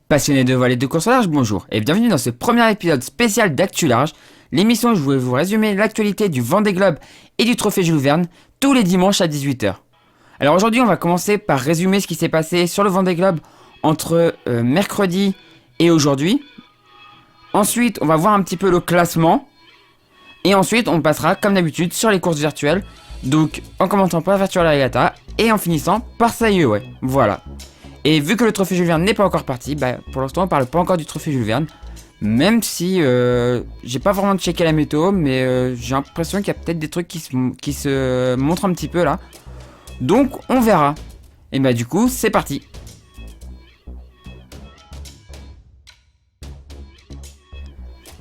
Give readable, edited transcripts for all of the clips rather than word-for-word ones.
Passionnés de voile et de course au large, bonjour et bienvenue dans ce premier épisode spécial d'Actu Large, l'émission où je vais vous résumer l'actualité du Vendée Globe et du Trophée Jules Verne tous les dimanches à 18 h. Alors aujourd'hui on va commencer par résumer ce qui s'est passé sur le Vendée Globe entre mercredi et aujourd'hui. Ensuite on va voir un petit peu le classement et ensuite on passera comme d'habitude sur les courses virtuelles, donc en commençant par la Virtual Regatta et en finissant par Sayeux, voilà. Et vu que le trophée Jules Verne n'est pas encore parti, pour l'instant on parle pas encore du trophée Jules Verne. Même si j'ai pas vraiment checké la météo, mais j'ai l'impression qu'il y a peut-être des trucs qui se montrent un petit peu là. Donc on verra. Et du coup c'est parti.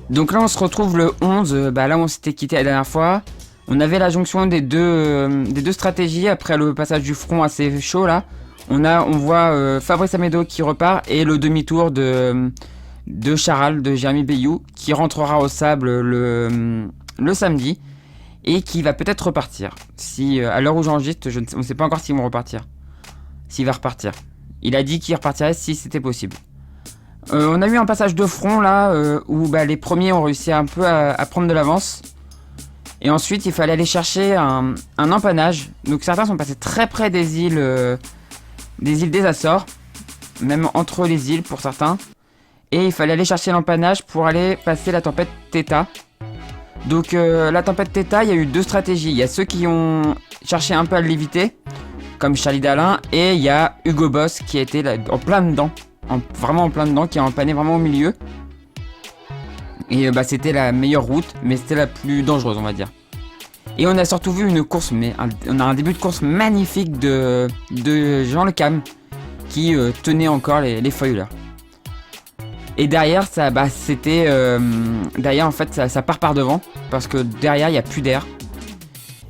Donc là on se retrouve le 11, là où on s'était quitté la dernière fois. On avait la jonction des deux stratégies après le passage du front assez chaud là. On voit Fabrice Amédo qui repart et le demi-tour de Charal, de Jérémy Bayou, qui rentrera au sable le samedi et qui va peut-être repartir. Si à l'heure où j'enregistre, on ne sait pas encore s'ils vont repartir. S'il va repartir. Il a dit qu'il repartirait si c'était possible. On a eu un passage de front là où les premiers ont réussi un peu à prendre de l'avance. Et ensuite il fallait aller chercher un empannage. Donc certains sont passés très près des îles des Açores, même entre les îles pour certains. Et il fallait aller chercher l'empannage pour aller passer la tempête Theta. Donc la tempête Theta, il y a eu deux stratégies. Il y a ceux qui ont cherché un peu à l'éviter, comme Charlie Dalin, et il y a Hugo Boss qui a été là, en plein dedans, vraiment en plein dedans, qui a empanné vraiment au milieu. Et c'était la meilleure route, mais c'était la plus dangereuse, on va dire. Et on a surtout vu une course, on a un début de course magnifique de Jean Le Cam qui tenait encore les foilers. Et derrière, derrière en fait ça part par devant parce que derrière il n'y a plus d'air.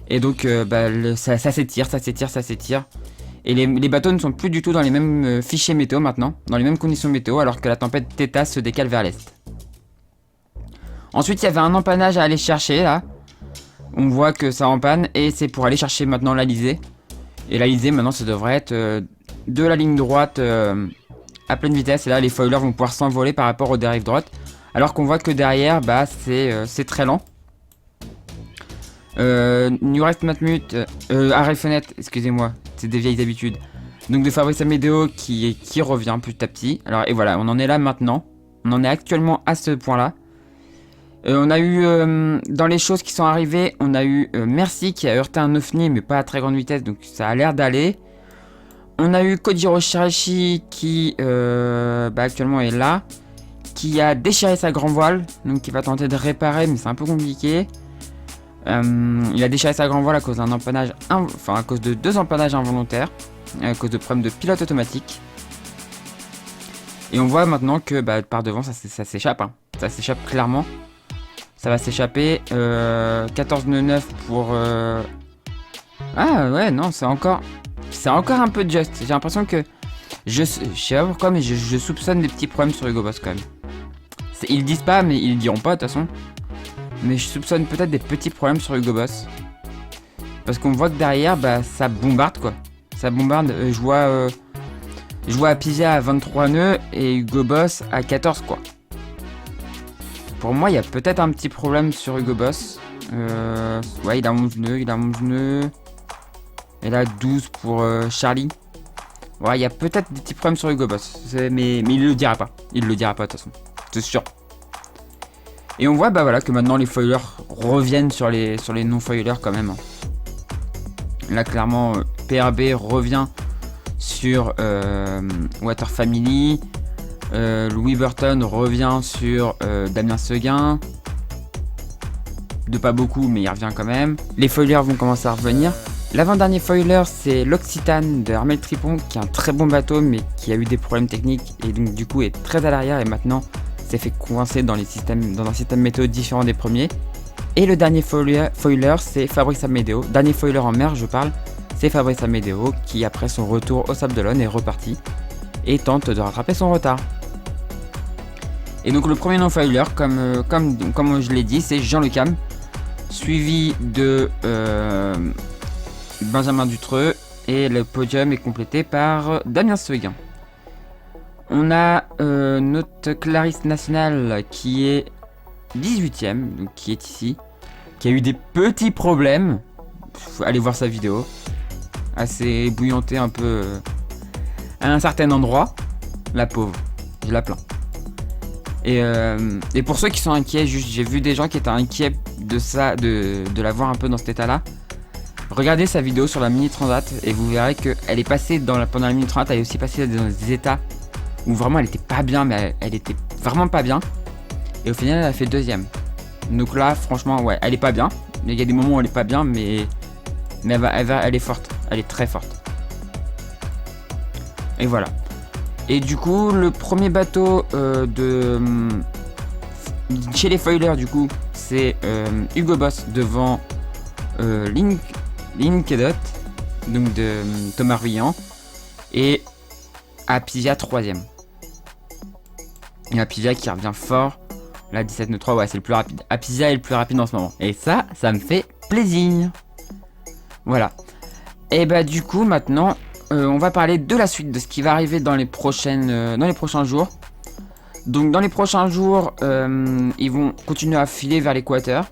Et donc ça s'étire. Et les bateaux ne sont plus du tout dans les mêmes fichiers météo maintenant, dans les mêmes conditions météo, alors que la tempête Theta se décale vers l'est. Ensuite il y avait un empannage à aller chercher là. On voit que ça empanne et c'est pour aller chercher maintenant l'Alizé. Et l'Alizé maintenant ça devrait être de la ligne droite à pleine vitesse. Et là les foilers vont pouvoir s'envoler par rapport aux dérives droites. Alors qu'on voit que derrière c'est très lent. New Rest Matmut, arrêt fenêtre, excusez-moi, c'est des vieilles habitudes. Donc de Fabrice Amédéo qui revient petit à petit. Alors et voilà, on en est là maintenant. On en est actuellement à ce point là. On a eu, dans les choses qui sont arrivées, on a eu Merci qui a heurté un ovni mais pas à très grande vitesse, donc ça a l'air d'aller. On a eu Kojiro Shirashi qui actuellement est là, qui a déchiré sa grand voile, donc il va tenter de réparer mais c'est un peu compliqué. Il a déchiré sa grand voile à cause d'un empannage, à cause de deux empannages involontaires, à cause de problèmes de pilote automatique. Et on voit maintenant que par devant ça s'échappe, ça s'échappe clairement. Ça va s'échapper. 14 nœuds 9 pour... Ah ouais, non, c'est encore un peu juste. J'ai l'impression que... Je sais pas pourquoi, mais je soupçonne des petits problèmes sur Hugo Boss quand même. Ils le disent pas, mais ils le diront pas de toute façon. Mais je soupçonne peut-être des petits problèmes sur Hugo Boss. Parce qu'on voit que derrière, ça bombarde quoi. Ça bombarde. Je vois Apivia à 23 nœuds et Hugo Boss à 14 quoi. Pour moi, il y a peut-être un petit problème sur Hugo Boss. Ouais, il a 11 nœuds. Et là, 12 pour Charlie. Ouais, il y a peut-être des petits problèmes sur Hugo Boss. Mais il le dira pas. Il le dira pas, de toute façon. C'est sûr. Et on voit que maintenant, les foilers reviennent sur les non-foilers quand même. Là, clairement, PRB revient sur Water Family. Louis Burton revient sur Damien Seguin. De pas beaucoup, mais il revient quand même. Les foilers vont commencer à revenir. L'avant-dernier foiler, c'est l'Occitane de Armel Tripon, qui est un très bon bateau, mais qui a eu des problèmes techniques et donc du coup est très à l'arrière et maintenant s'est fait coincer dans un système météo différent des premiers. Et le dernier foiler c'est Fabrice Amédéo. Dernier foiler en mer, je parle, c'est Fabrice Amédéo qui, après son retour au Sable d'Olonne, est reparti et tente de rattraper son retard. Et donc le premier non-foiler, comme je l'ai dit, c'est Jean Le Cam, suivi de Benjamin Dutreux, et le podium est complété par Damien Seguin. On a notre Clarisse Nationale qui est 18ème, donc qui est ici, qui a eu des petits problèmes. Faut aller voir sa vidéo. Assez bouillanté un peu à un certain endroit. La pauvre, je la plains. Et pour ceux qui sont inquiets, juste j'ai vu des gens qui étaient inquiets de ça, de la voir un peu dans cet état-là. Regardez sa vidéo sur la Mini Transat et vous verrez qu'elle est passée pendant la Mini Transat, elle est aussi passée dans des états où vraiment elle était pas bien, mais elle était vraiment pas bien. Et au final, elle a fait 2ème. Donc là, franchement, ouais, elle est pas bien. Il y a des moments où elle est pas bien, mais elle est forte. Elle est très forte. Et voilà. Et du coup, le premier bateau chez les foilers, du coup, c'est Hugo Boss devant Linkedot, donc de Thomas Ruyant, et Apivia 3ème. Et Apivia qui revient fort. La 17 nœuds 3, ouais, c'est le plus rapide. Apivia est le plus rapide en ce moment. Et ça me fait plaisir. Voilà. Et bah du coup, maintenant, on va parler de la suite, de ce qui va arriver dans les prochains jours. Donc dans les prochains jours, ils vont continuer à filer vers l'équateur.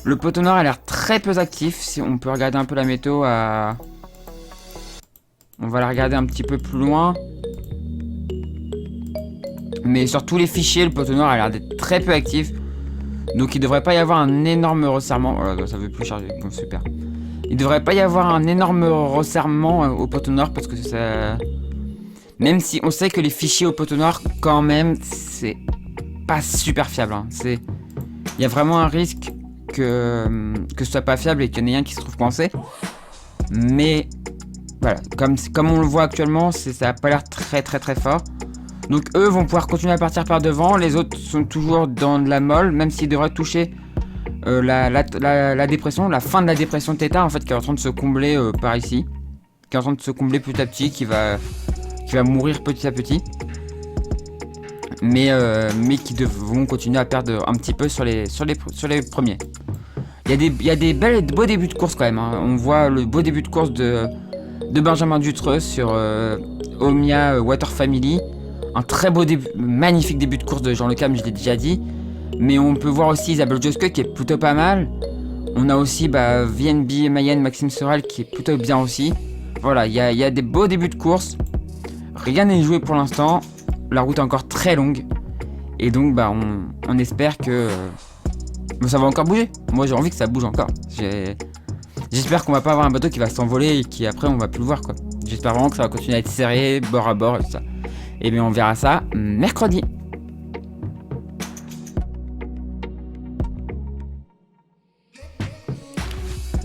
Le poteau nord a l'air très peu actif. Si on peut regarder un peu la météo, on va la regarder un petit peu plus loin. Mais sur tous les fichiers, le poteau nord a l'air d'être très peu actif. Donc il devrait pas y avoir un énorme resserrement. Voilà, ça veut plus charger, bon, super. Il devrait pas y avoir un énorme resserrement au poteau nord parce que ça... Même si on sait que les fichiers au poteau nord, quand même, c'est pas super fiable. Hein. Il y a vraiment un risque que ce soit pas fiable et qu'il y en ait un qui se trouve coincé. Mais voilà, comme on le voit actuellement, ça a pas l'air très fort. Donc eux vont pouvoir continuer à partir par devant. Les autres sont toujours dans de la molle, même s'ils devraient toucher la dépression, la fin de la dépression Theta en fait, qui est en train de se combler par ici, qui est en train de se combler petit à petit, qui va mourir petit à petit, mais qui vont continuer à perdre un petit peu sur les premiers. Il y a des beaux débuts de course quand même. Hein. On voit le beau début de course de Benjamin Dutreux sur Omnia Water Family. Un très beau magnifique début de course de Jean Le Cam, je l'ai déjà dit. Mais on peut voir aussi Isabelle Joske qui est plutôt pas mal. On a aussi VNB Mayenne, Maxime Sorel qui est plutôt bien aussi. Voilà, il y a des beaux débuts de course. Rien n'est joué pour l'instant. La route est encore très longue. Et donc on espère que ça va encore bouger. Moi j'ai envie que ça bouge encore. J'espère qu'on va pas avoir un bateau qui va s'envoler et qui après on va plus le voir quoi. J'espère vraiment que ça va continuer à être serré, bord à bord et tout ça. Et bien on verra ça mercredi.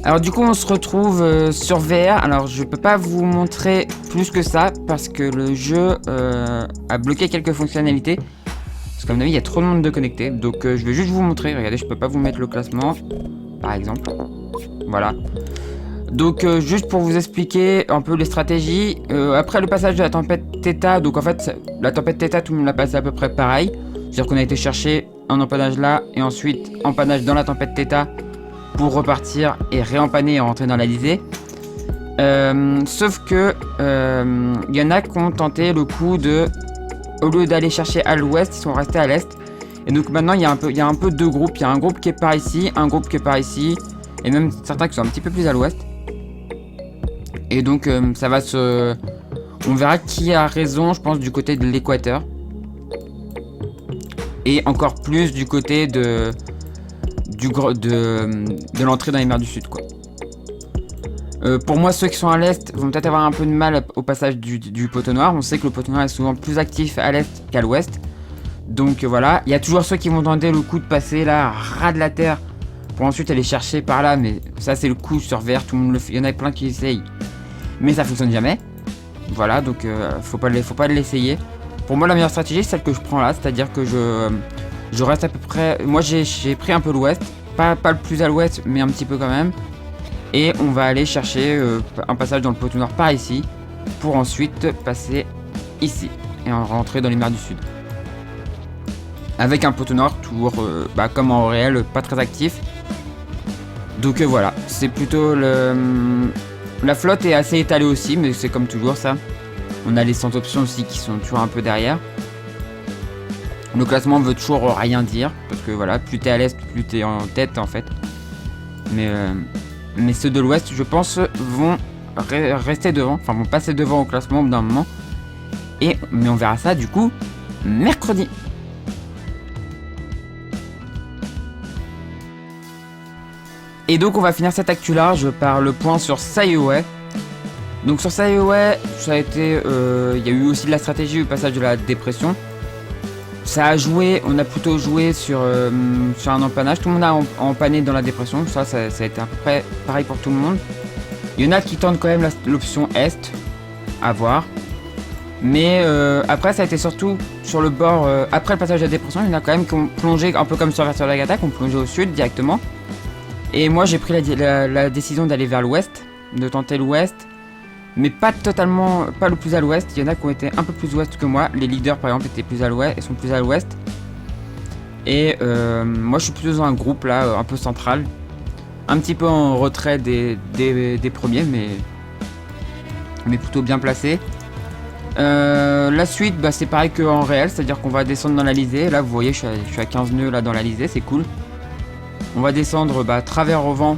Alors du coup on se retrouve sur VR. Alors je peux pas vous montrer plus que ça parce que le jeu a bloqué quelques fonctionnalités. Parce qu'à mon avis il y a trop de monde de connecté. Donc je vais juste vous montrer. Regardez, je peux pas vous mettre le classement par exemple. Voilà. Donc juste pour vous expliquer un peu les stratégies. Après le passage de la tempête Theta. Donc en fait la tempête Theta tout le monde l'a passé à peu près pareil. C'est-à-dire qu'on a été chercher un empannage là et ensuite empannage dans la tempête Theta pour repartir et réempanner et rentrer dans l'Alizé. Sauf que y en a qui ont tenté le coup de, au lieu d'aller chercher à l'ouest, ils sont restés à l'est. Et donc maintenant il y a un peu deux groupes. Il y a un groupe qui est par ici, un groupe qui est par ici, et même certains qui sont un petit peu plus à l'ouest. Et donc ça va on verra qui a raison, je pense, du côté de l'équateur. Et encore plus du côté de l'entrée dans les mers du Sud quoi. Pour moi ceux qui sont à l'est vont peut-être avoir un peu de mal au passage du poteau noir. On sait que le poteau noir est souvent plus actif à l'est qu'à l'ouest. Donc voilà, il y a toujours ceux qui vont tenter le coup de passer là, ras de la terre, pour ensuite aller chercher par là, mais ça c'est le coup sur VR, tout le monde le fait, il y en a plein qui essayent, mais ça fonctionne jamais. Voilà, donc faut pas l'essayer. Pour moi la meilleure stratégie c'est celle que je prends là, c'est-à-dire que je reste à peu près... Moi j'ai pris un peu l'ouest, pas le plus à l'ouest, mais un petit peu quand même. Et on va aller chercher un passage dans le poteau nord par ici, pour ensuite passer ici, et rentrer dans les mers du Sud. Avec un poteau nord toujours, comme en réel, pas très actif. Donc voilà, c'est plutôt la flotte est assez étalée aussi, mais c'est comme toujours ça. On a les 100 options aussi qui sont toujours un peu derrière. Le classement veut toujours rien dire, parce que voilà, plus t'es à l'est, plus t'es en tête en fait. Mais ceux de l'ouest, je pense, vont rester devant, enfin vont passer devant au classement au bout d'un moment. Mais on verra ça du coup mercredi. Et donc on va finir cette actu large par le point sur Sayoe. Donc sur Sayoe, ça a été, y a eu aussi de la stratégie au passage de la dépression. Ça a joué, on a plutôt joué sur un empannage. Tout le monde a empanné dans la dépression, ça a été à peu près pareil pour tout le monde. Il y en a qui tentent quand même l'option Est, à voir. Mais après ça a été surtout sur le bord, après le passage de la dépression, il y en a quand même qui ont plongé, un peu comme sur Versailles Agatha, qui ont plongé au sud directement. Et moi j'ai pris la décision d'aller vers l'ouest, de tenter l'ouest. Mais pas totalement, pas le plus à l'ouest. Il y en a qui ont été un peu plus ouest que moi. Les leaders par exemple étaient plus à l'ouest et sont plus à l'ouest. Et moi je suis plutôt dans un groupe là, un peu central. Un petit peu en retrait des premiers, mais plutôt bien placé. La suite, bah, c'est pareil qu'en réel, c'est-à-dire qu'on va descendre dans l'Alizé. Là vous voyez, je suis à 15 nœuds là dans l'Alizé, c'est cool. On va descendre travers au vent,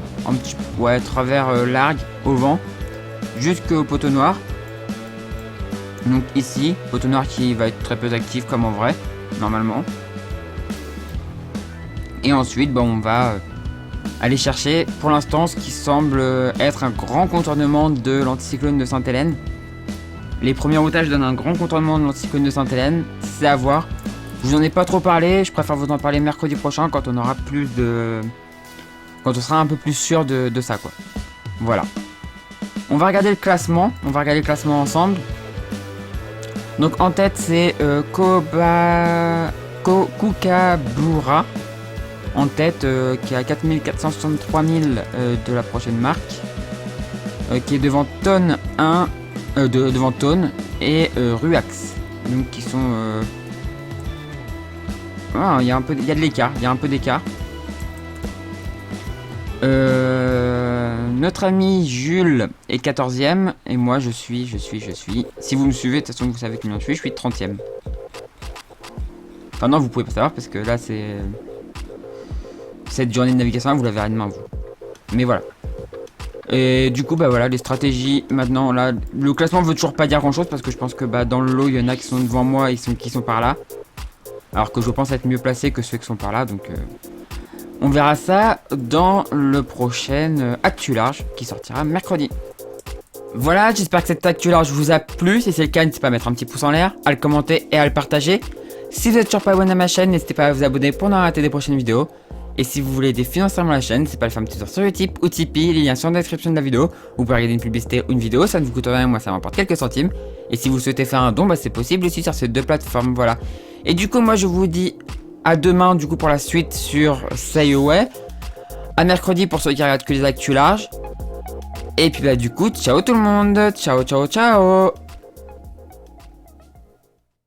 travers largue au vent. Jusqu'au poteau noir. Donc ici, poteau noir qui va être très peu actif comme en vrai, normalement. Et ensuite, on va aller chercher pour l'instant ce qui semble être un grand contournement de l'anticyclone de Sainte-Hélène. Les premiers routages donnent un grand contournement de l'anticyclone de Sainte-Hélène, c'est à voir. Je vous en ai pas trop parlé, je préfère vous en parler mercredi prochain quand on aura plus de... quand on sera un peu plus sûr de ça quoi. Voilà. On va regarder le classement ensemble. Donc en tête c'est Kookaburra en tête qui a 4463 000 de la prochaine marque, qui est devant Tone 1, devant Tone et Ruax, donc qui sont il y a de l'écart, il y a un peu d'écart. Notre ami Jules est 14ème et moi je suis. Si vous me suivez, de toute façon vous savez combien je suis 30ème. Enfin non, vous pouvez pas savoir parce que là c'est... Cette journée de navigation là, vous la verrez demain vous. Mais voilà. Et du coup voilà, les stratégies maintenant là, le classement veut toujours pas dire grand chose parce que je pense que dans le lot il y en a qui sont devant moi et qui sont par là. Alors que je pense être mieux placé que ceux qui sont par là, donc... On verra ça dans le prochain Actu Large qui sortira mercredi. Voilà, j'espère que cette Actu Large vous a plu. Si c'est le cas, n'hésitez pas à mettre un petit pouce en l'air, à le commenter et à le partager. Si vous êtes toujours pas abonné à ma chaîne, n'hésitez pas à vous abonner pour ne pas rater des prochaines vidéos. Et si vous voulez aider financièrement la chaîne, n'hésitez pas à le faire un petit tour sur Utip ou Tipeee, les liens sont dans la description de la vidéo. Vous pouvez regarder une publicité ou une vidéo, ça ne vous coûte rien, moi ça m'apporte quelques centimes. Et si vous souhaitez faire un don, c'est possible aussi sur ces deux plateformes, voilà. Et du coup, moi je vous dis... à demain du coup pour la suite sur Sayoe. À mercredi pour ceux qui regardent que les actus larges. Et puis du coup, ciao tout le monde. Ciao.